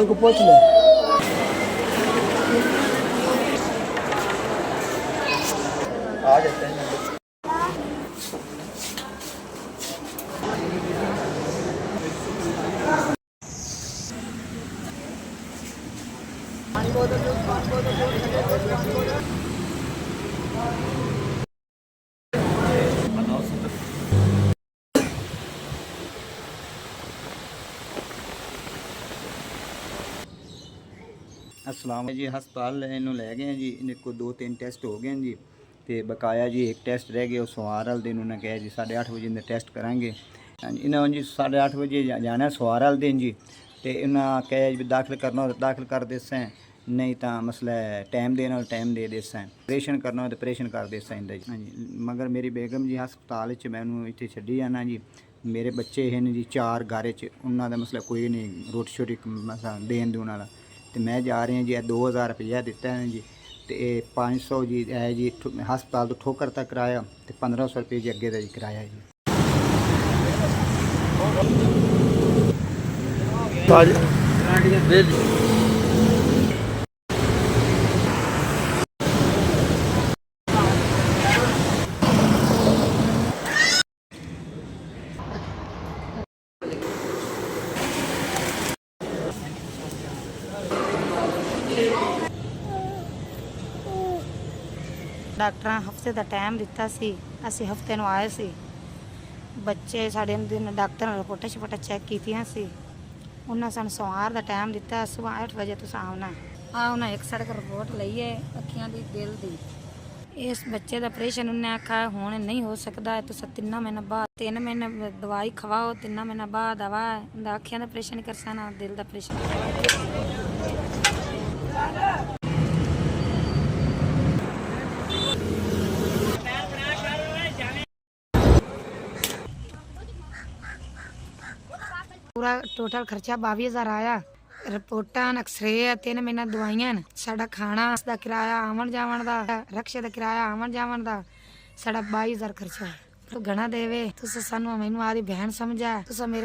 को पूछ ले। आ जाते हैं। अस्सलाम जी हस्पताल इन्हू लै गए जी इन्हें को 2-3 टेस्ट हो गए जी तो बकाया जी एक टेस्ट रह गया सोमवार वाले दिन उन्हें कहा जी 8:30 बजे इन्हें टेस्ट करांगे इन्हें जी 8:30 बजे जाना सोमवार वाले दिन जी तो इन्हें कहा जी दाखिल करना हो तो दाखिल कर देसें नहीं तो मसला टाइम देना हो टाइम दे देसें ऑपरेशन करना हो तो ऑपरेशन कर देसें इंदा जी हाँ जी मगर मेरी बेगम जी हस्पताल मैनू इतने छड्डी आना जी मेरे बच्चे हैं जी 4 घर उन्होंने मसला कोई नहीं रोटी शोटी मसला देन दून वाला तो मैं जा रहे हैं जी 2000 रुपया दिता है जी तो 500 जी है जी हस्पताल तो ठोकर तक कराया तो 1500 रुपये जी अगे का जी कराया जी। डॉक्टर हफ्ते का टाइम दिता सी असी हफ्ते ਨੂੰ आए सी बच्चे साढ़े दिन डॉक्टर ने रिपोर्टां शिपोर्टां चैक कीतियां सी उन्हें सानू सोमवार का टाइम दिता सुबह 8 बजे तुस आना उन्हें एक सड़क रिपोर्ट लई है अखियां दी दिल दी इस बच्चे का ऑपरेशन उन्हें आखा हुण नहीं हो सकता है तुस 3 महीने बाद 3 महीने दवाई खवाओ 3 महीने बाद दवा अखियां का ऑपरेशन कर सकना दिल का ऑपरेशन। पूरा टोटल खर्चा 22,000 आया रिपोर्टां एक्सरे 3 महीने दवाइयां साडा खाना दा किराया आवन जावन दा रक्शे दा किराया आवन जावन दा साडा 22,000 खर्चा है तो घना देवे तुस सानू मैनू आदी बहन समझा तुस मेरे